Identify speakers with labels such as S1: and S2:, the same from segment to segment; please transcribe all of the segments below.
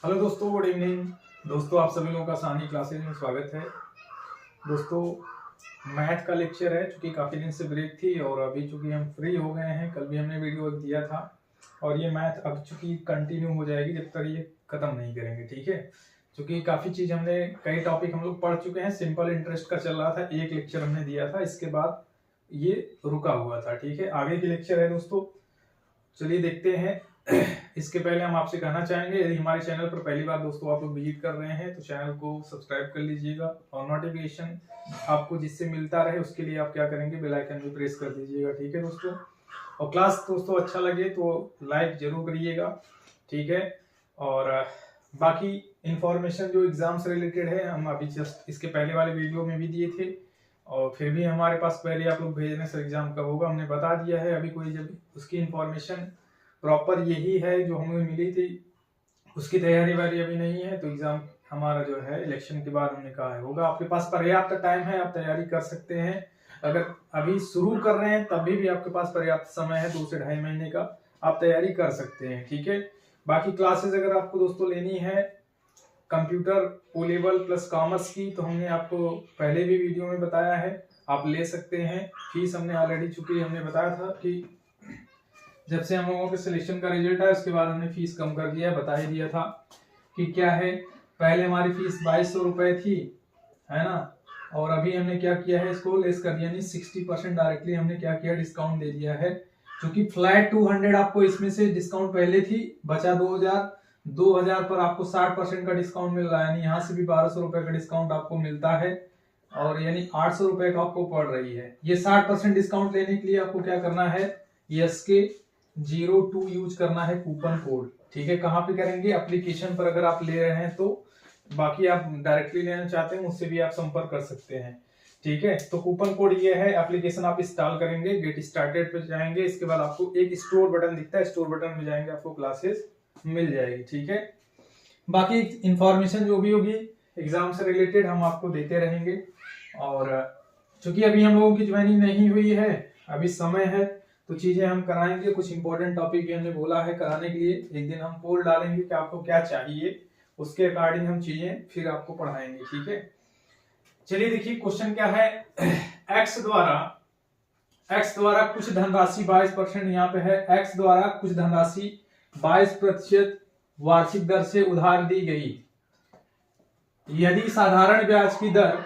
S1: Hello दोस्तों, good evening. दोस्तों, आप सभी लोगों का सानी क्लासेज में स्वागत है। दोस्तों, मैथ का लेक्चर है, चूंकि काफ़ी दिन से ब्रेक थी और अभी चूंकि हम फ्री हो गए हैं। कल भी हमने वीडियो दिया था और ये मैथ अब चूंकि कंटिन्यू हो जाएगी जब तक ये ख़त्म नहीं करेंगे, ठीक है। चूंकि काफ़ी चीज़ हमने कई टॉपिक हम लोग पढ़ चुके हैं। सिंपल इंटरेस्ट का चल रहा था, एक लेक्चर हमने दिया था, इसके बाद ये रुका हुआ था, ठीक है। आगे की लेक्चर है दोस्तों, चलिए देखते हैं। इसके पहले हम आपसे कहना चाहेंगे, यदि हमारे चैनल पर पहली बार दोस्तों आप लोग विजिट कर रहे हैं तो चैनल को सब्सक्राइब कर लीजिएगा और नोटिफिकेशन आपको जिससे मिलता रहे उसके लिए आप क्या करेंगे, बेल आइकन भी प्रेस कर दीजिएगा, ठीक है दोस्तों। और क्लास दोस्तों अच्छा लगे तो लाइक जरूर करिएगा, ठीक है। और बाकी इंफॉर्मेशन जो एग्जाम से रिलेटेड है हम अभी जस्ट इसके पहले वाले वीडियो में भी दिए थे और फिर भी हमारे पास क्वेरी आप लोग भेजने से एग्जाम कब होगा हमने बता दिया है। अभी कोई जब उसकी इंफॉर्मेशन प्रॉपर यही है जो हमें मिली थी, उसकी तैयारी वारी अभी नहीं है, तो एग्जाम हमारा जो है इलेक्शन के बाद हमने कहा है होगा। आपके पास पर्याप्त टाइम है, आप तैयारी कर सकते हैं। अगर अभी शुरू कर रहे हैं तभी भी आपके पास पर्याप्त समय है, 2 से ढाई महीने का, आप तैयारी कर सकते हैं, ठीक है। बाकी क्लासेस अगर आपको दोस्तों लेनी है computer O level plus commerce की, तो हमने आपको पहले भी वीडियो में बताया है, आप ले सकते हैं। फीस हमने ऑलरेडी चूंकि हमने बताया था कि जब से हम लोगों के सिलेक्शन का रिजल्ट आया उसके बाद हमने फीस कम कर दिया है, बता ही दिया था कि क्या है। पहले हमारी फीस 2200 रुपए थी, है ना, और अभी हमने क्या किया है, इसको लेस कर दिया, यानी 60% डायरेक्टली हमने क्या किया, डिस्काउंट दे दिया है। क्योंकि फ्लैट 200 आपको इसमें से डिस्काउंट पहले थी, बचा 2000 पर आपको 60% का डिस्काउंट मिल रहा है, यानी यहाँ से भी 1200 रुपए का डिस्काउंट आपको मिलता है और यानी 800 रुपए का आपको पड़ रही है। ये 60% डिस्काउंट लेने के लिए आपको क्या करना है, SK 02 यूज करना है कूपन कोड, ठीक है। कहाँ पे करेंगे, एप्लीकेशन पर अगर आप ले रहे हैं तो, बाकी आप डायरेक्टली लेना चाहते हैं उससे भी आप संपर्क कर सकते हैं, ठीक है। तो कूपन कोड ये है, एप्लीकेशन आप इंस्टॉल करेंगे, गेट स्टार्टेड पे जाएंगे, इसके बाद आपको एक स्टोर बटन दिखता है, स्टोर बटन में जाएंगे आपको क्लासेस मिल जाएगी, ठीक है। बाकी इंफॉर्मेशन जो भी होगी एग्जाम से रिलेटेड हम आपको देते रहेंगे। और चूंकि अभी हम लोगों की ज्वाइनिंग नहीं हुई है, अभी समय है, तो चीजें हम कराएंगे। कुछ इंपॉर्टेंट टॉपिक भी हमने बोला है कराने के लिए। एक दिन हम पोल डालेंगे कि आपको क्या चाहिए, उसके अकॉर्डिंग हम चीजें फिर आपको पढ़ाएंगे, ठीक है। चलिए देखिए क्वेश्चन क्या है। x द्वारा कुछ धनराशि 22% यहाँ पे है, x द्वारा कुछ धनराशि 22% वार्षिक दर से उधार दी गई। यदि साधारण ब्याज की दर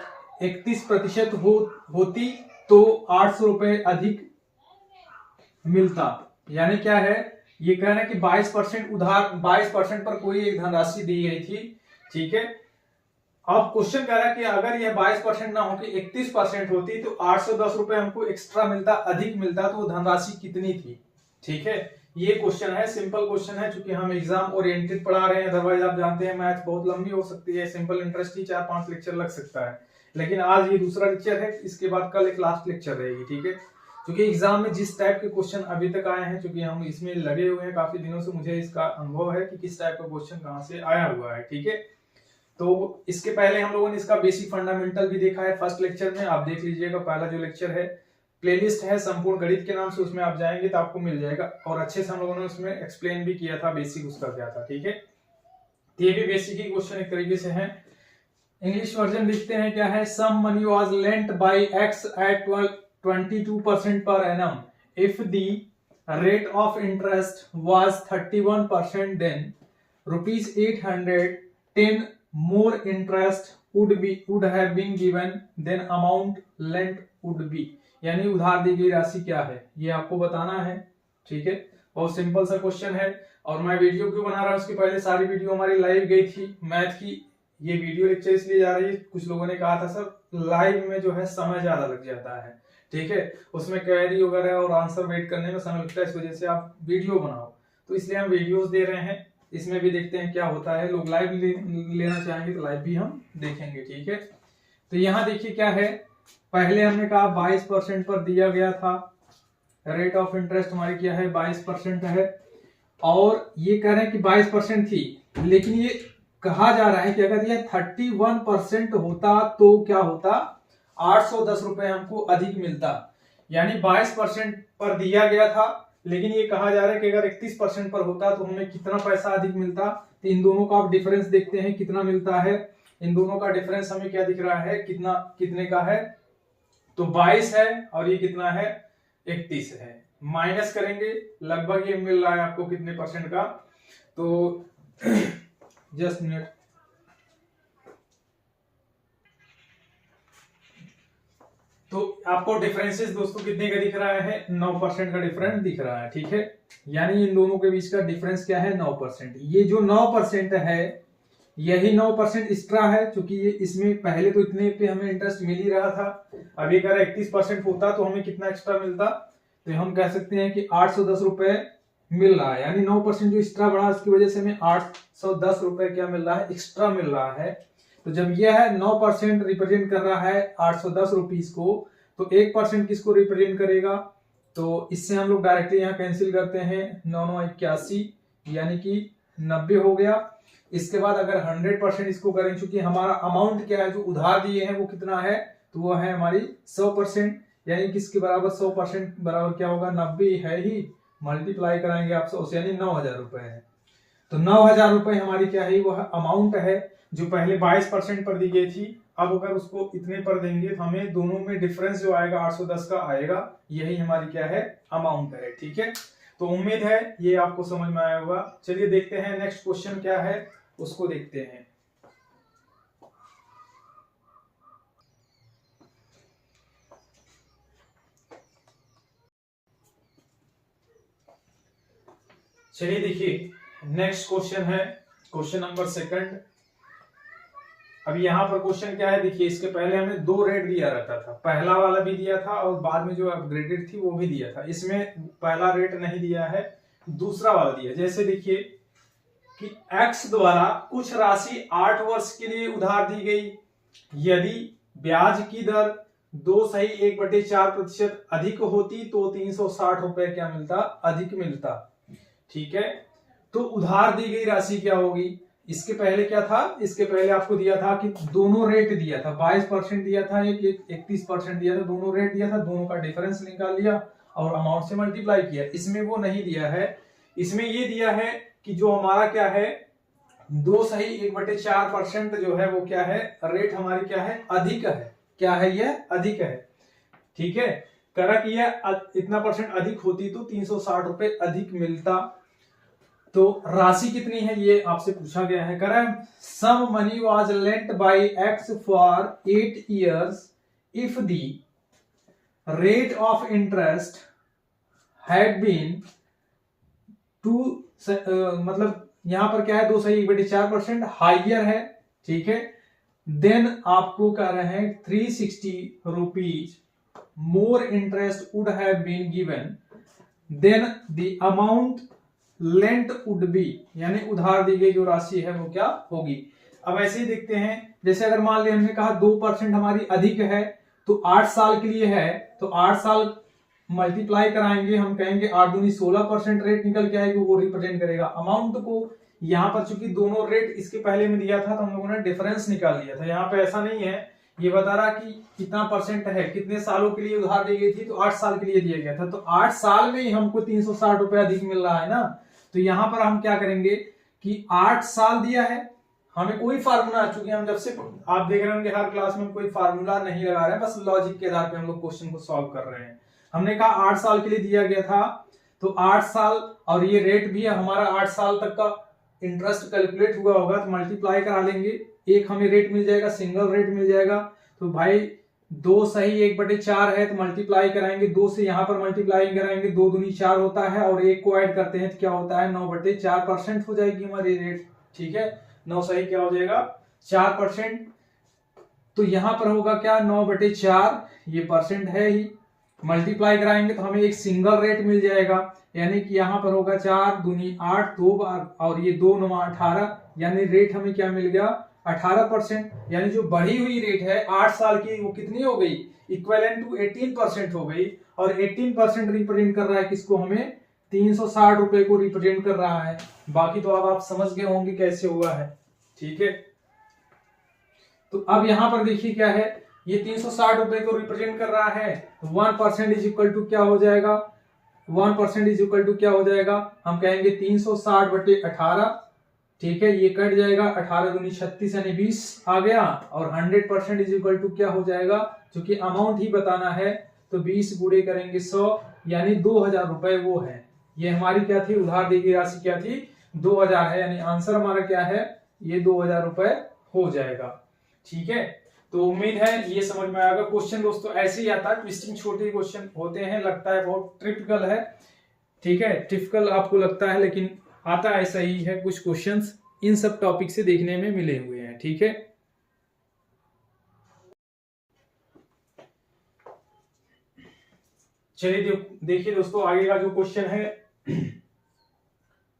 S1: 31% होती तो 800 रुपए अधिक मिलता। यानी क्या है, ये कह रहे हैं कि 22% उधार, 22% पर कोई एक धनराशि दी गई थी, ठीक है। अब क्वेश्चन कह रहा है कि अगर यह 22% ना होकर 31% होती तो 810 रुपए हमको एक्स्ट्रा मिलता, अधिक मिलता, तो वो धनराशि कितनी थी, ठीक है। ये क्वेश्चन है, सिंपल क्वेश्चन है, चूंकि हम एग्जाम ओरिएंटेड पढ़ा रहे हैं, अदरवाइज आप जानते हैं मैथ बहुत लंबी हो सकती है, सिंपल इंटरेस्ट ही 4-5 लेक्चर लग सकता है। लेकिन आज ये दूसरा लेक्चर है, इसके बाद कल एक लास्ट लेक्चर रहेगी, ठीक है। क्योंकि एग्जाम में जिस टाइप के क्वेश्चन अभी तक आए हैं, क्योंकि हम इसमें लगे हुए हैं काफी दिनों से, मुझे इसका अनुभव है कि किस टाइप का क्वेश्चन कहां से आया हुआ है, ठीक है। तो इसके पहले हम लोगों ने इसका बेसिक फंडामेंटल भी देखा है फर्स्ट लेक्चर में, आप देख लीजिएगा। पहला जो लेक्चर है, प्लेलिस्ट है संपूर्ण गणित के नाम से, उसमें आप जाएंगे तो आपको मिल जाएगा और अच्छे से हम लोगों ने उसमें एक्सप्लेन भी किया था बेसिक उसका क्या था, ठीक है। ये भी बेसिक ही क्वेश्चन एक तरीके से है। इंग्लिश वर्जन लिखते हैं क्या है, some money was lent by X at 22% per annum. If the rate of interest was 31%, then rupees 810 more interest would have been given, then amount lent would be. यानी उधार दी गई राशि क्या है, ये आपको बताना है, ठीक है। बहुत सिंपल सा क्वेश्चन है। और मैं वीडियो क्यों बना रहा हूं, उसके पहले सारी वीडियो हमारी लाइव गई थी मैथ की। ये वीडियो लेक्चर इसलिए जा रही है, कुछ लोगों ने कहा था सर लाइव में जो है समय ज्यादा लग जाता है, ठीक है, उसमें क्वेरी वगैरह और आंसर वेट करने में समय लगता है, इस वजह से आप वीडियो बनाओ, तो इसलिए हम वीडियोस दे रहे हैं। इसमें भी देखते हैं क्या होता है, लोग लाइव लेना चाहेंगे तो लाइव भी हम देखेंगे, ठीक है। तो यहाँ देखिए क्या है, पहले हमने कहा 22% पर दिया गया था, रेट ऑफ इंटरेस्ट हमारी क्या है 22% है, और ये कह रहे हैं कि 22% थी, लेकिन ये कहा जा रहा है कि अगर ये 31% होता तो क्या होता, 810 रुपए हमको अधिक मिलता। यानी 22% पर दिया गया था, लेकिन ये कहा जा रहा है कि अगर 31% पर होता तो हमें कितना पैसा अधिक मिलता। तो इन दोनों का आप डिफरेंस देखते हैं कितना मिलता है। इन दोनों का डिफरेंस हमें क्या दिख रहा है, कितना कितने का है, तो 22 है और ये कितना है 31 है। माइनस करेंगे लगभग ये मिल रहा है आपको कितने परसेंट का, तो जस्ट मिनट, तो आपको डिफरेंसेस दोस्तों कितने का दिख रहा है, 9% का डिफरेंस दिख रहा है। ठीक है, यानी इन दोनों के बीच का डिफरेंस क्या है 9%। ये जो 9% है यही 9% एक्स्ट्रा है, क्योंकि ये इसमें पहले तो इतने पे हमें इंटरेस्ट मिल ही रहा था। अभी अगर 31% होता तो हमें कितना एक्स्ट्रा मिलता, तो हम कह सकते हैं कि 810 रुपए मिल रहा है। यानी 9% जो एक्स्ट्रा बढ़ा उसकी वजह से हमें 810 रुपए क्या मिल रहा है, एक्स्ट्रा मिल रहा है। तो जब यह है 9% रिप्रेजेंट कर रहा है 810 रुपीज को, तो 1% किसको रिप्रेजेंट करेगा, तो इससे हम लोग डायरेक्टली यहाँ कैंसिल करते हैं, 981 यानी कि 90 हो गया। इसके बाद अगर 100% इसको करें, चूंकि हमारा अमाउंट क्या है जो उधार दिए हैं वो कितना है, तो वो है हमारी 100%, यानी किसके बराबर 100% बराबर क्या होगा 90 है ही, मल्टीप्लाई कराएंगे आप 100 से, यानी 9000 रुपए है। तो 9000 रुपए हमारी क्या है, वह अमाउंट है जो पहले 22% पर दी गई थी। अब अगर उसको इतने पर देंगे तो हमें दोनों में डिफरेंस जो आएगा 810 का आएगा, यही हमारी क्या है अमाउंट है। ठीक है, तो उम्मीद है ये आपको समझ में आया होगा। चलिए देखते हैं नेक्स्ट क्वेश्चन क्या है, उसको देखते हैं। चलिए देखिए नेक्स्ट क्वेश्चन है क्वेश्चन नंबर 2। अब यहाँ पर क्वेश्चन क्या है, देखिए इसके पहले हमें 2 रेट दिया रहता था, पहला वाला भी दिया था और बाद में जो अपग्रेडेड थी वो भी दिया था। इसमें पहला रेट नहीं दिया है, दूसरा वाला दिया। जैसे देखिए कि x द्वारा कुछ राशि 8 वर्ष के लिए उधार दी गई, यदि ब्याज की दर 2.1/4% अधिक होती तो 360 रुपए क्या मिलता, अधिक मिलता। ठीक है, तो उधार दी गई राशि क्या होगी, इसके पहले क्या था, इसके पहले आपको दिया था कि दोनों रेट दिया था, 22% दिया था, एक 31% दिया था, दोनों रेट दिया था, दोनों का डिफरेंस निकाल लिया और अमाउंट से मल्टीप्लाई किया। इसमें वो नहीं दिया है, इसमें ये दिया है कि जो हमारा क्या है 2.1/4% जो है वो क्या है, रेट हमारी क्या है, अधिक है। क्या है, यह अधिक है। ठीक है, करा कि यह इतना परसेंट अधिक होती तो 360 रुपए अधिक मिलता। तो राशि कितनी है ये आपसे पूछा गया है। करें some money was lent by X for 8 years if the rate of interest had been two, मतलब यहां पर क्या है 2.1/4% हाइयर है। ठीक है, देन आपको कह रहे हैं 360 rupees more interest would have been given, then the amount lent would be, यानी उधार दी गई जो राशि है वो क्या होगी। अब ऐसे ही देखते हैं, जैसे अगर मान लिया हमने कहा 2% हमारी अधिक है तो 8 साल के लिए है, तो 8 साल मल्टीप्लाई कराएंगे, हम कहेंगे 8 दूनी 16% रेट निकल के आएगी, वो रिप्रेजेंट करेगा अमाउंट को। यहाँ पर चूंकि दोनों रेट इसके पहले में दिया था तो हम लोगों ने डिफरेंस निकाल लिया था। यहाँ पे ऐसा नहीं है, ये बता रहा कि कितना परसेंट है, कितने सालों के लिए उधार दी गई थी, तो 8 साल के लिए दिया गया था, तो 8 साल में ही हमको 360 रुपए अधिक मिल रहा है ना। तो यहां पर हम क्या करेंगे कि 8 साल दिया है, हमें कोई फार्मूला, चूंकि हम जब से आप देख रहे होंगे हर क्लास में कोई फार्मूला नहीं लगा रहे हैं, बस लॉजिक के आधार पे हम लोग क्वेश्चन को सॉल्व कर रहे हैं। हमने कहा 8 साल के लिए दिया गया था, तो 8 साल और ये रेट भी है हमारा 8 साल तक का इंटरेस्ट कैलकुलेट हुआ होगा, तो मल्टीप्लाई करा लेंगे, एक हमें रेट मिल जाएगा, सिंगल रेट मिल जाएगा। तो भाई 2.1/4 है तो मल्टीप्लाई कराएंगे, 2 से यहां पर मल्टीप्लाई कराएंगे, 2 दूनी 4 होता है और 1 को ऐड करते हैं तो क्या होता है 9/4% हो जाएगी हमारी रेट। ठीक है, 9 सही क्या हो जाएगा 4%। तो यहां पर होगा क्या 9/4, ये परसेंट है ही, मल्टीप्लाई कराएंगे तो हमें एक सिंगल रेट मिल जाएगा, यानी कि यहां पर होगा 4 दूनी 8, 2 बार और ये 2 9 18, यानी रेट हमें क्या मिल गया 18%। यानी जो बढ़ी हुई रेट है 8 साल की वो कितनी हो गई, इक्विवेलेंट टू 18% हो गई, और 18% रिप्रेजेंट कर रहा है किसको, हमें 360 रुपए को रिप्रेजेंट कर रहा है। बाकी तो अब आप समझ गए होंगे कैसे हुआ है। ठीक है, तो अब यहां पर देखिए क्या है, ये 360 रुपए को रिप्रेजेंट कर रहा है, 1% इज इक्वल टू क्या हो जाएगा 1% इज इक्वल टू क्या हो जाएगा, हम कहेंगे 360/18, ठीक है, ये कट जाएगा, 18 दूनी 36 यानी 20 आ गया, और 100% इज इक्वल टू क्या हो जाएगा, क्योंकि अमाउंट ही बताना है तो 20 गुणे करेंगे 100 यानी 2000 रुपए वो है। ये हमारी क्या थी, उधार दी गई राशि क्या थी, 2000 है, यानी आंसर हमारा क्या है, ये 2000 रुपए हो जाएगा। ठीक है, तो उम्मीद है ये समझ में आएगा। क्वेश्चन दोस्तों ऐसे ही आता है, ट्विस्टिंग छोटे क्वेश्चन होते हैं, लगता है बहुत टिपिकल है, ठीक है, टिपिकल आपको लगता है, लेकिन आता ऐसा ही है। कुछ क्वेश्चंस इन सब टॉपिक से देखने में मिले हुए हैं। ठीक है, चलिए देखिए दोस्तों, आगे का जो क्वेश्चन है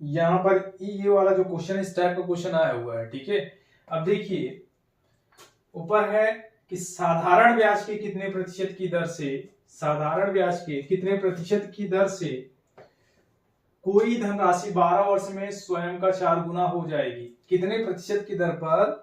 S1: यहां पर ये वाला जो क्वेश्चन, इस टाइप का क्वेश्चन आया हुआ है। ठीक है, अब देखिए ऊपर है कि साधारण ब्याज के कितने प्रतिशत की दर से, साधारण ब्याज के कितने प्रतिशत की दर से कोई धनराशि 12 वर्ष में स्वयं का 4 गुना हो जाएगी। कितने प्रतिशत की दर पर,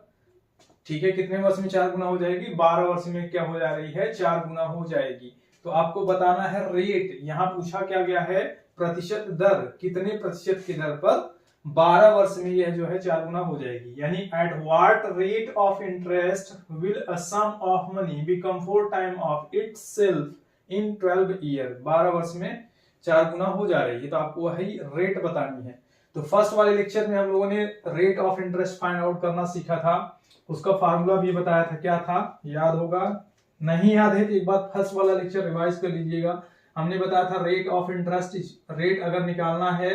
S1: ठीक है, कितने वर्ष में 4 गुना हो जाएगी, 12 वर्ष में क्या हो जा रही है, 4 गुना हो जाएगी। तो आपको बताना है रेट, यहां पूछा क्या गया है, प्रतिशत दर, कितने प्रतिशत की दर पर 12 वर्ष में यह जो है 4 गुना हो जाएगी। यानी at what rate of interest will a sum of money become 4 time of itself in 12 year. 12 वर्ष में 4 गुना हो जा रही है, तो आपको वही रेट बतानी है। तो फर्स्ट वाले लेक्चर में हम लोगों ने rate of interest find out करना सीखा था, उसका फार्मूला भी बताया था, क्या था याद होगा, नहीं याद है तो एक बार फर्स्ट वाला लेक्चर रिवाइज कर लीजिएगा। हमने बताया था रेट ऑफ इंटरेस्ट, रेट अगर निकालना है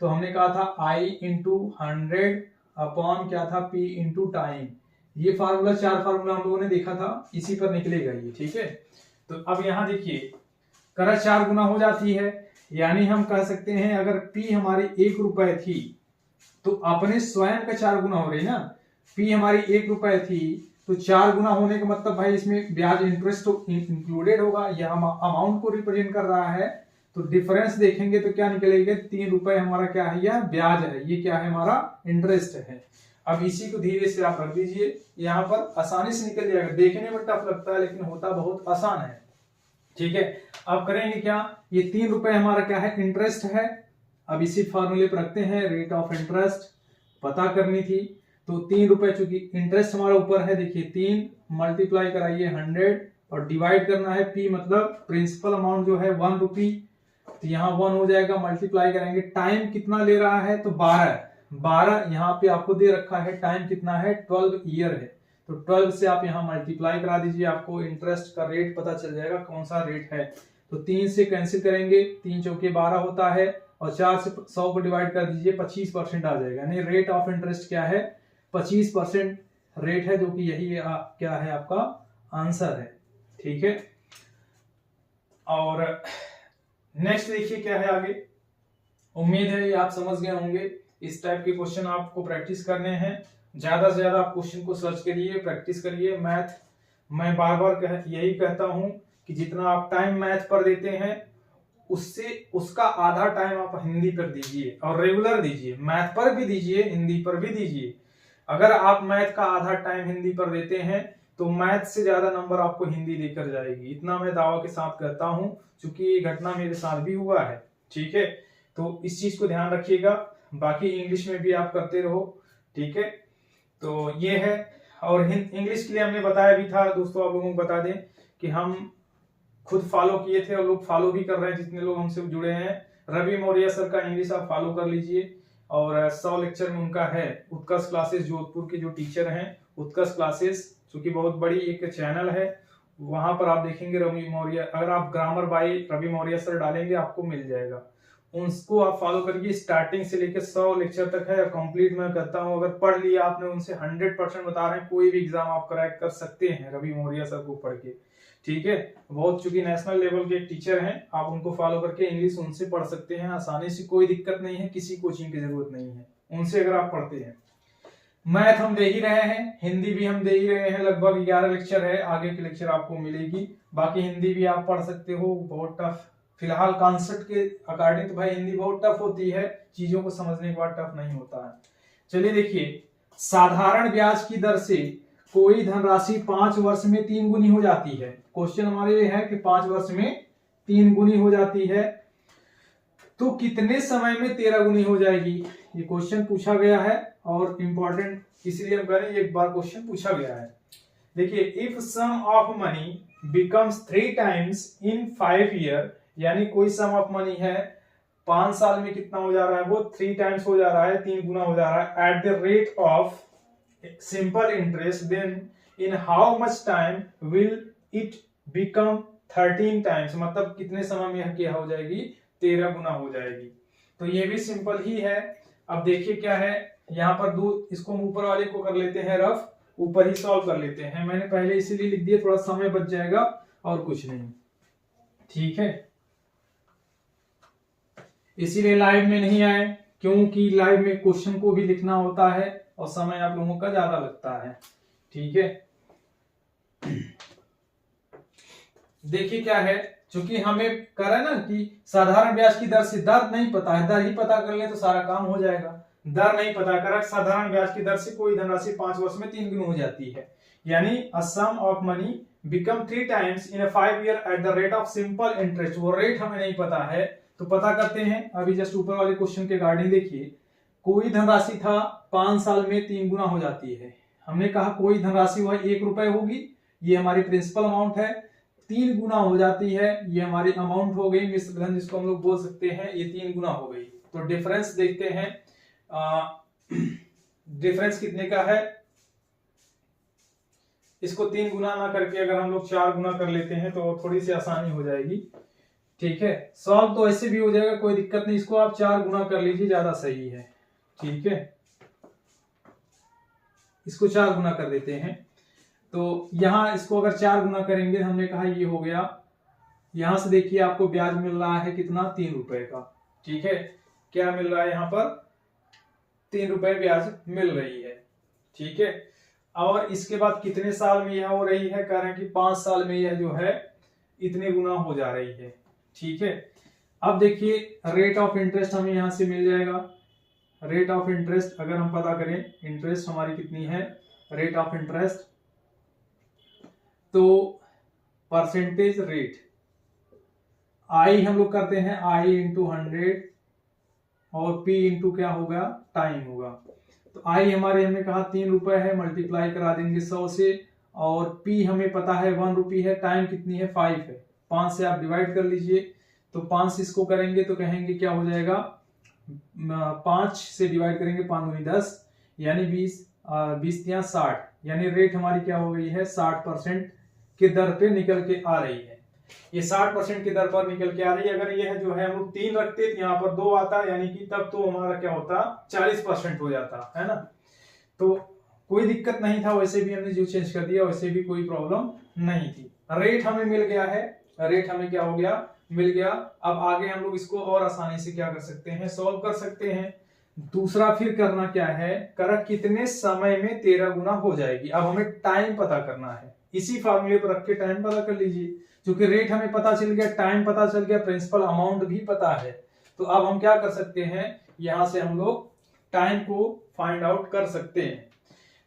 S1: तो हमने कहा था आई इंटू 100 अपॉन क्या था, पी इंटू टाइम। ये फार्मूला, 4 फार्मूला हम लोगों ने देखा था, इसी पर निकलेगा ये। ठीक है, तो अब यहां देखिए करंट 4 गुना हो जाती है, यानी हम कह सकते हैं अगर पी हमारी 1 रुपए थी तो अपने स्वयं का 4 गुना हो रही ना। पी हमारी 1 रुपए थी तो 4 गुना होने का मतलब भाई इसमें ब्याज इंटरेस्ट इंक्लूडेड होगा, यह अमाउंट को रिप्रेजेंट कर रहा है। तो डिफरेंस देखेंगे तो क्या निकलेगा, 3 रुपए हमारा क्या है, यह ब्याज है, ये क्या है हमारा इंटरेस्ट है। अब इसी को धीरे से आप रख दीजिए, यहाँ पर आसानी से निकल जाएगा, देखने में टफ लगता है लेकिन होता बहुत आसान है। ठीक है, अब करेंगे क्या, ये 3 रुपए हमारा क्या है, इंटरेस्ट है। अब इसी फार्मूले पर रखते हैं, रेट ऑफ इंटरेस्ट पता करनी थी, तो 3 रुपए, चूंकि इंटरेस्ट हमारा ऊपर है, देखिए 3 मल्टीप्लाई कराइए 100 और डिवाइड करना है, पी मतलब प्रिंसिपल अमाउंट जो है 1 रुपी, तो यहाँ 1 हो जाएगा, मल्टीप्लाई करेंगे, टाइम कितना ले रहा है तो 12 यहाँ पे आपको दे रखा है, टाइम कितना है 12 ईयर है, तो 12 से आप यहाँ मल्टीप्लाई करा दीजिए, आपको इंटरेस्ट का रेट पता चल जाएगा कौन सा रेट है। तो 3 से कैंसिल करेंगे, 3 चौके 12 होता है, और 4 से 100 को डिवाइड कर दीजिए, 25% आ जाएगा, यानी रेट ऑफ इंटरेस्ट क्या है, 25% रेट है, जो कि यही क्या है आपका आंसर है। ठीक है, और नेक्स्ट देखिए क्या है आगे, उम्मीद है ये आप समझ गए होंगे। इस टाइप के क्वेश्चन आपको प्रैक्टिस करने हैं, ज्यादा से ज्यादा आप क्वेश्चन को सर्च करिए, प्रैक्टिस करिए। मैथ मैं बार बार यही कहता हूं कि जितना आप टाइम मैथ पर देते हैं उससे उसका आधा टाइम आप हिंदी पर दीजिए, और रेगुलर दीजिए, मैथ पर भी दीजिए, हिंदी पर भी दीजिए। अगर आप मैथ का आधा टाइम हिंदी पर देते हैं तो मैथ से ज्यादा नंबर आपको हिंदी देकर जाएगी, इतना मैं दावा के साथ कहता हूं, क्योंकि ये घटना मेरे साथ भी हुआ है। ठीक है, तो इस चीज को ध्यान रखिएगा, बाकी इंग्लिश में भी आप करते रहो। ठीक है, तो ये है, और इंग्लिश के लिए हमने बताया भी था दोस्तों, आप लोगों को बता दें कि हम खुद फॉलो किए थे और लोग फॉलो भी कर रहे हैं, जितने लोग हमसे जुड़े हैं। रवि मौर्य सर का इंग्लिश आप फॉलो कर लीजिए, और 100 लेक्चर में उनका है उत्कर्ष क्लासेस, जोधपुर के जो टीचर हैं उत्कर्ष क्लासेस, चूंकि बहुत बड़ी एक चैनल है, वहां पर आप देखेंगे रवि मौर्य, अगर आप grammar by Ravi Maurya sir डालेंगे आपको मिल जाएगा, उनको आप फॉलो करिए। स्टार्टिंग से लेकर 100 लेक्चर तक है, कंप्लीट मैं करता हूं, अगर पढ़ लिया आपने उनसे 100% बता रहे हैं, कोई भी एग्जाम आप क्रैक कर सकते हैं रवि मौर्य सर को पढ़ के। ठीक है, बहुत चूंकि नेशनल लेवल के टीचर हैं, आप उनको फॉलो करके इंग्लिश उनसे पढ़ सकते हैं आसानी से, कोई दिक्कत नहीं है, किसी कोचिंग की जरूरत नहीं है उनसे अगर आप पढ़ते हैं। मैथ हम दे ही रहे हैं, हिंदी भी हम दे ही रहे हैं, लगभग 11 लेक्चर है, आगे के लेक्चर आपको मिलेगी, बाकी हिंदी भी आप पढ़ सकते हो। बहुत टफ फिलहाल कॉन्सेप्ट के अकॉर्डिंग तो भाई हिंदी बहुत टफ होती है, चीजों को समझने के बाद टफ नहीं होता है। चलिए देखिए, साधारण ब्याज की दर से कोई धनराशि 5 वर्ष में 3 गुनी हो जाती है। क्वेश्चन हमारे ये है कि 5 वर्ष में 3 गुनी हो जाती है, तो कितने समय में 13 गुनी हो जाएगी। ये क्वेश्चन पूछा गया है और इंपॉर्टेंट इसलिए हम करें, एक बार क्वेश्चन पूछा गया है। देखिए, if sum of money becomes 3 times in 5 year, यानी कोई सम ऑफ मनी है 5 साल में कितना हो जा रहा है, वो 3 टाइम्स हो जा रहा है, 3 गुना हो जा रहा है at the rate of simple interest, then in how much time will it become 13 times, मतलब कितने समय में यह क्या हो जाएगी, 13 गुना हो जाएगी। तो ये भी सिंपल ही है। अब देखिए क्या है, यहाँ पर दो, इसको हम ऊपर वाले को कर लेते हैं रफ, ऊपर ही सॉल्व कर लेते हैं। मैंने पहले इसीलिए लिख दिया, थोड़ा समय बच जाएगा और कुछ नहीं, ठीक है। इसीलिए लाइव में नहीं आए, क्योंकि लाइव में क्वेश्चन को भी लिखना होता है और समय आप लोगों का ज्यादा लगता है, ठीक है। देखिए क्या है, चूंकि हमें करा ना कि साधारण ब्याज की दर से, दर नहीं पता है, दर ही पता कर ले तो सारा काम हो जाएगा। दर नहीं पता करा, साधारण ब्याज की दर से कोई धनराशि 5 वर्ष में 3 गुना हो जाती है, यानी a sum of money become 3 times in 5 year at the rate of simple interest. वो रेट हमें नहीं पता है तो पता करते हैं। अभी जस्ट ऊपर वाले क्वेश्चन के गार्डिंग देखिए, कोई धनराशि था 5 साल में 3 गुना हो जाती है। हमने कहा कोई धनराशि वह 1 रुपए होगी, ये हमारी प्रिंसिपल अमाउंट है, 3 गुना हो जाती है, ये हमारी अमाउंट हो गई, मिश्र धन जिसको हम लोग बोल सकते हैं, ये 3 गुना हो गई। तो डिफरेंस देखते हैं, डिफरेंस कितने का है। इसको 3 गुना ना करके अगर हम लोग 4 गुना कर लेते हैं तो थोड़ी सी आसानी हो जाएगी, ठीक है। सॉल्व तो ऐसे भी हो जाएगा, कोई दिक्कत नहीं, इसको आप 4 गुना कर लीजिए, ज्यादा सही है, ठीक है। इसको 4 गुना कर देते हैं, तो यहां इसको अगर 4 गुना करेंगे, हमने कहा ये हो गया, यहां से देखिए आपको ब्याज मिल रहा है कितना, 3 रुपए का, ठीक है। क्या मिल रहा है यहाँ पर, 3 रुपए ब्याज मिल रही है, ठीक है। और इसके बाद कितने साल में यह हो रही है, कह रहे हैं कि 5 साल में यह जो है इतने गुना हो जा रही है, ठीक है। अब देखिए रेट ऑफ इंटरेस्ट हमें यहां से मिल जाएगा। रेट ऑफ इंटरेस्ट अगर हम पता करें, इंटरेस्ट हमारी कितनी है, रेट ऑफ इंटरेस्ट, तो परसेंटेज रेट, आई हम लोग करते हैं आई इंटू 100 और पी इंटू क्या होगा, टाइम होगा। तो आई हमारे, हमने कहा 3 रुपए है, मल्टीप्लाई करा देंगे 100 से, और पी हमें पता है 1 रुपी है, टाइम कितनी है, 5 है, 5 से आप डिवाइड कर लीजिए। तो 5 से इसको करेंगे तो कहेंगे क्या हो जाएगा, 5 से डिवाइड करेंगे, 5 दूनी 10, यानी 20 60, यानी रेट हमारी क्या हो गई है, 60% के दर पे निकल के आ रही है। ये 60% की दर पर निकल के आ रही है। अगर यह जो है हम लोग 3 रखते तो यहाँ पर 2 आता, यानी कि तब तो हमारा क्या होता, 40% हो जाता है ना। तो कोई दिक्कत नहीं था, वैसे भी हमने जो चेंज कर दिया वैसे भी कोई प्रॉब्लम नहीं थी। रेट हमें मिल गया है, रेट हमें क्या हो गया, मिल गया। अब आगे हम लोग इसको और आसानी से क्या कर सकते हैं, सॉल्व कर सकते हैं। दूसरा फिर करना क्या है, करा कितने समय में 13 गुना हो जाएगी। अब हमें टाइम पता करना है, इसी फार्मूले पर रख के टाइम पता कर लीजिए। क्योंकि रेट हमें पता चल गया, टाइम पता चल गया, प्रिंसिपल अमाउंट भी पता है, तो अब हम क्या कर सकते हैं, यहां से हम लोग टाइम को फाइंड आउट कर सकते हैं।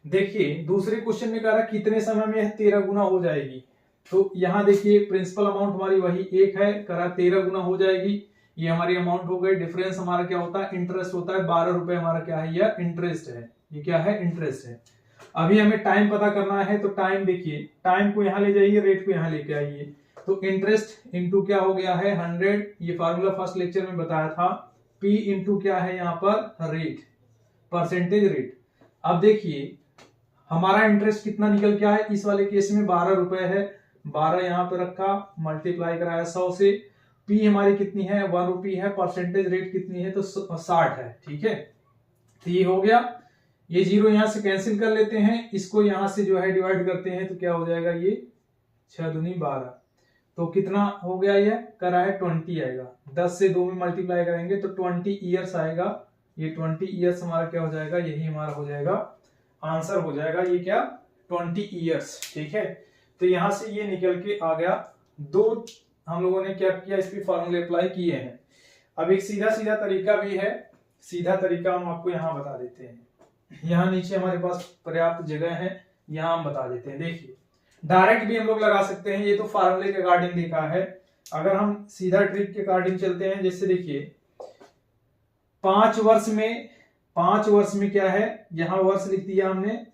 S1: देखिए दूसरे क्वेश्चन में कह रहा है कितने समय में 13 गुना हो जाएगी। तो यहाँ देखिए प्रिंसिपल अमाउंट हमारी वही 1 है, करा 13 गुना हो जाएगी, ये हमारी अमाउंट हो गई। डिफरेंस हमारा क्या होता है, इंटरेस्ट होता है, 12 रुपए हमारा क्या है, यह इंटरेस्ट है, ये क्या है, इंटरेस्ट है। अभी हमें टाइम पता करना है, तो टाइम देखिए, टाइम को यहाँ ले जाइए, रेट को यहाँ लेके आइए। तो इंटरेस्ट इंटू क्या हो गया है 100, ये फार्मूला फर्स्ट लेक्चर में बताया था। पी इंटू क्या है यहाँ पर, रेट, परसेंटेज रेट। अब देखिए हमारा इंटरेस्ट कितना निकल के आया, इस वाले केस में 12 रुपए है, 12 यहाँ पे रखा, मल्टीप्लाई कराया 100 से। पी हमारी कितनी है, 1 रुपी है, परसेंटेज रेट कितनी है, तो 60 है, ठीक है। तो ये हो गया, ये 0 यहां से कैंसिल कर लेते हैं, इसको यहां से जो है डिवाइड करते हैं तो क्या हो जाएगा, ये 6 दूनी 12, तो कितना हो गया, ये करा है 20 आएगा। 10 से 2 में मल्टीप्लाई करेंगे तो 20 ईयर्स आएगा। ये 20 ईयर्स हमारा क्या हो जाएगा, यही हमारा हो जाएगा आंसर, हो जाएगा ये क्या, 20 ईयर्स, ठीक है। तो यहां से ये निकल के आ गया। 2 हम लोगों ने क्या किया, इस पे फॉर्मूले अप्लाई किए हैं। अब एक सीधा सीधा तरीका भी है, सीधा तरीका हम आपको यहाँ बता देते हैं। यहाँ नीचे हमारे पास पर्याप्त जगह है, यहाँ हम बता देते हैं। देखिए डायरेक्ट भी हम लोग लगा सकते हैं, ये तो फार्मूले के अकॉर्डिंग देखा है। अगर हम सीधा ट्रिक के अकॉर्डिंग चलते हैं, जैसे देखिए 5 वर्ष में क्या है, यहाँ वर्ष लिख दिया हमने,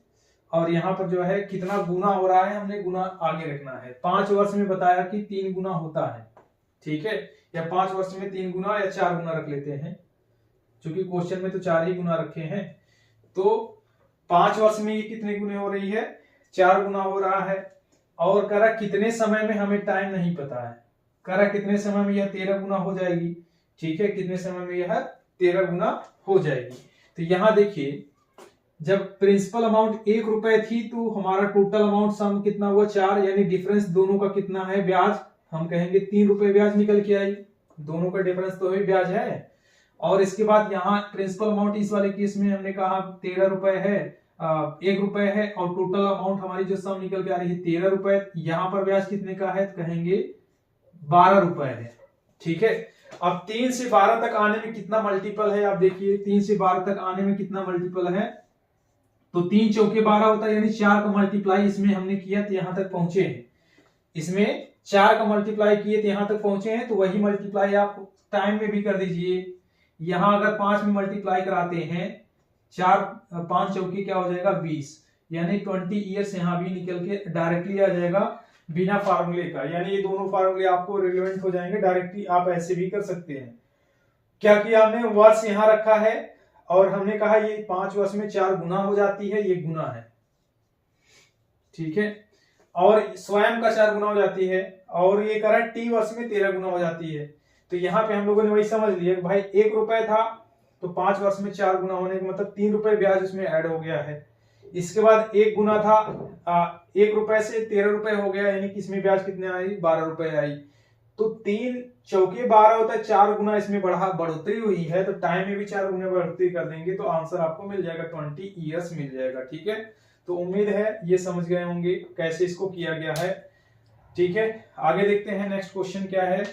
S1: और यहाँ पर जो है कितना गुना हो रहा है हमने गुना आगे रखना है। 5 वर्ष में बताया कि 3 गुना होता है, ठीक है, या 5 वर्ष में 3 गुना या 4 गुना रख लेते हैं, क्योंकि क्वेश्चन में तो 4 ही गुना रखे हैं। तो 5 वर्ष में ये कितने गुने हो रही है, 4 गुना हो रहा है। और कह रहा कितने समय में, हमें टाइम नहीं पता है, कह रहा कितने समय में यह 13 गुना हो जाएगी, ठीक है, कितने समय में यह 13 गुना हो जाएगी। तो यहां देखिए, जब प्रिंसिपल अमाउंट 1 रुपए थी तो हमारा टोटल अमाउंट सम कितना हुआ, 4, यानी डिफरेंस दोनों का कितना है, ब्याज, हम कहेंगे 3 रुपए ब्याज निकल के आई, दोनों का डिफरेंस तो ही ब्याज है। और इसके बाद यहाँ प्रिंसिपल अमाउंट इस वाले केस में हमने कहा 13 रुपए है, 1 रुपए है, और टोटल अमाउंट हमारी जो सम निकल के आ रही है 13 रुपए। यहाँ पर ब्याज कितने का है, तो कहेंगे 12 रुपए है, ठीक है। अब 3 से 12 तक आने में कितना मल्टीपल है, आप देखिए 3 से 12 तक आने में कितना मल्टीपल है, तो 3 चौके 12 होता है, यानी 4 का मल्टीप्लाई इसमें हमने किया तो यहां तक पहुंचे हैं, इसमें 4 का मल्टीप्लाई किए तो यहां तक पहुंचे हैं। तो वही मल्टीप्लाई आप टाइम में भी कर दीजिए। यहां अगर 5 में मल्टीप्लाई कराते हैं, 5 चौके क्या हो जाएगा 20, यानी 20 ईयर्स यहाँ भी निकल के डायरेक्टली आ जाएगा बिना फार्मूले का, यानी ये दोनों फार्मूले आपको रिलेवेंट हो जाएंगे, डायरेक्टली आप ऐसे भी कर सकते हैं। क्या किया हमने, वर्ष यहां रखा है और हमने कहा ये 5 वर्ष में 4 गुना हो जाती है, ये गुना है, ठीक है, और स्वयं का 4 गुना हो जाती है, और ये कह रहा है टी वर्ष में 13 गुना हो जाती है। तो यहाँ पे हम लोगों ने वही समझ लिया भाई 1 रुपए था तो 5 वर्ष में 4 गुना होने का मतलब 3 रुपए ब्याज उसमें ऐड हो गया है। इसके बाद 1 गुना था, 1 रुपए से 13 रुपए हो गया, यानी कि इसमें ब्याज कितने आई, 12 रुपए आई। तो 3 चौके 12 होता है, 4 गुना इसमें बढ़ोतरी हुई है, तो टाइम में भी 4 गुना बढ़ोतरी कर देंगे तो आंसर आपको मिल जाएगा 20 ईयर्स मिल जाएगा, ठीक है। तो उम्मीद है ये समझ गए होंगे कैसे इसको किया गया है, ठीक है। आगे देखते हैं नेक्स्ट क्वेश्चन क्या है।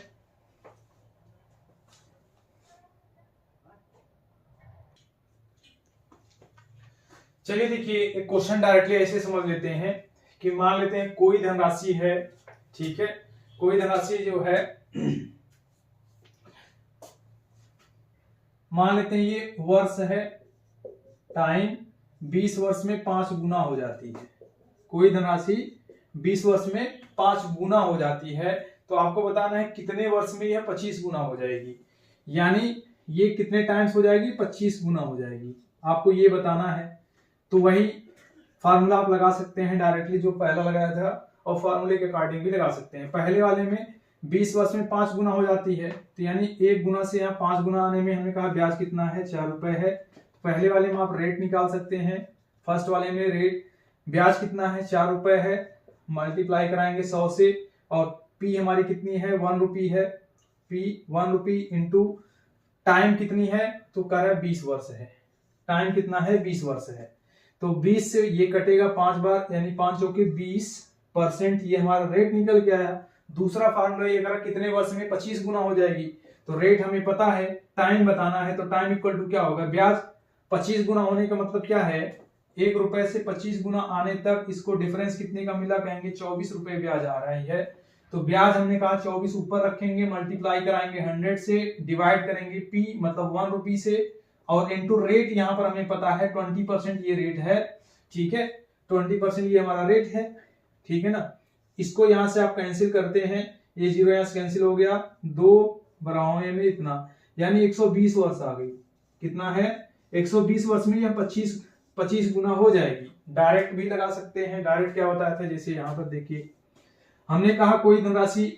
S1: चलिए देखिए, एक क्वेश्चन डायरेक्टली ऐसे समझ लेते हैं कि मान लेते हैं कोई धनराशि है, ठीक है, कोई धनराशि जो है मान लेते हैं ये वर्ष है, टाइम 20 वर्ष में 5 गुना हो जाती है, कोई धनराशि 20 वर्ष में 5 गुना हो जाती है। तो आपको बताना है कितने वर्ष में यह 25 गुना हो जाएगी, यानी ये कितने टाइम्स हो जाएगी, 25 गुना हो जाएगी, आपको ये बताना है। तो वही फार्मूला आप लगा सकते हैं डायरेक्टली जो पहला लगाया था, और फार्मूले के अकॉर्डिंग भी लगा सकते हैं। पहले वाले में 20 वर्ष में 5 गुना हो जाती है, तो यानी 1 गुना से यहाँ 5 गुना आने में हमने कहा ब्याज कितना है, 4 रुपए है। पहले वाले में आप रेट निकाल सकते हैं, फर्स्ट वाले में रेट ब्याज कितना है, 4 रुपए है, मल्टीप्लाई कराएंगे 100 से, और पी हमारी कितनी है, 1 रुपी है, पी 1 रुपी इंटू टाइम कितनी है, तो कह रहा है 20 वर्ष है, टाइम कितना है 20 वर्ष है। तो 20 से ये कटेगा 5 बार, यानी 5 चौके 20%, ये हमारा रेट निकल के आया। दूसरा फार्मूला ये करा कितने वर्ष में 25 गुना हो जाएगी, तो रेट हमें पता है, टाइम बताना है, तो टाइम इक्वल टू क्या होगा, ब्याज। 25 गुना होने का मतलब क्या है, 1 रुपए से 25 गुना आने तक इसको डिफरेंस कितने का मिला, कहेंगे 24 रुपए ब्याज आ रही है। तो ब्याज हमने कहा 24 ऊपर रखेंगे, मल्टीप्लाई कराएंगे 100 से, डिवाइड करेंगे पी मतलब 1 रुपी से, और इनटू रेट यहाँ पर हमें पता है 20% ये रेट है, ठीक है, 20% ये हमारा रेट है, ठीक है ना। इसको यहां से आप कैंसिल करते हैं, ये 0 यहां से कैंसिल हो गया, 2 बराबर में इतना, यानी 120 वर्ष आ गई, कितना है 120 वर्ष में यह 25 गुना हो जाएगी। डायरेक्ट भी लगा सकते हैं, डायरेक्ट क्या होता है, जैसे यहाँ पर देखिए हमने कहा कोई धनराशि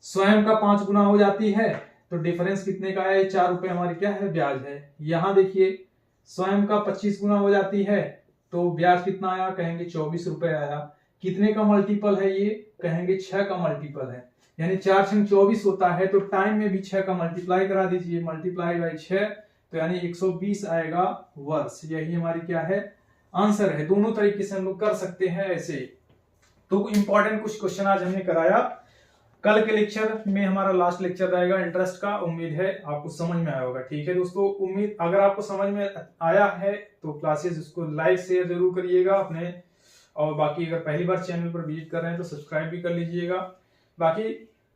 S1: स्वयं का 5 गुना हो जाती है, तो डिफरेंस कितने का है, 4 रुपए हमारी क्या है, ब्याज है। यहां देखिए स्वयं का 25 गुना हो जाती है, तो ब्याज कितना आया, कहेंगे 24 रुपए आया। कितने का मल्टीपल है ये, कहेंगे 6 का मल्टीपल है, यानी 4 छंग 24 होता है, तो टाइम में भी 6 का मल्टीप्लाई करा दीजिए, मल्टीप्लाई बाई 6, तो यानी 120 आएगा वर्ष। यही हमारी क्या है, आंसर है। दोनों तरीके से हम लोग कर सकते हैं ऐसे। तो इंपॉर्टेंट कुछ क्वेश्चन आज हमने कराया। कल के लेक्चर में हमारा लास्ट लेक्चर रहेगा इंटरेस्ट का, उम्मीद है आपको समझ में आया होगा, ठीक है दोस्तों। उम्मीद अगर आपको समझ में आया है तो क्लासेस उसको लाइक शेयर जरूर करिएगा अपने, और बाकी अगर पहली बार चैनल पर विजिट कर रहे हैं तो सब्सक्राइब भी कर लीजिएगा। बाकी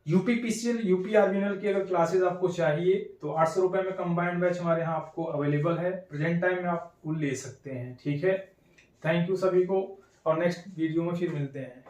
S1: यूपीपीसीएल यूपीआरबीएनएल की अगर क्लासेस आपको चाहिए तो 800 रुपए में कंबाइंड बैच हमारे यहाँ आपको अवेलेबल है। प्रेजेंट टाइम में आप वो ले सकते हैं। ठीक है, थैंक यू सभी को और नेक्स्ट वीडियो में फिर मिलते हैं।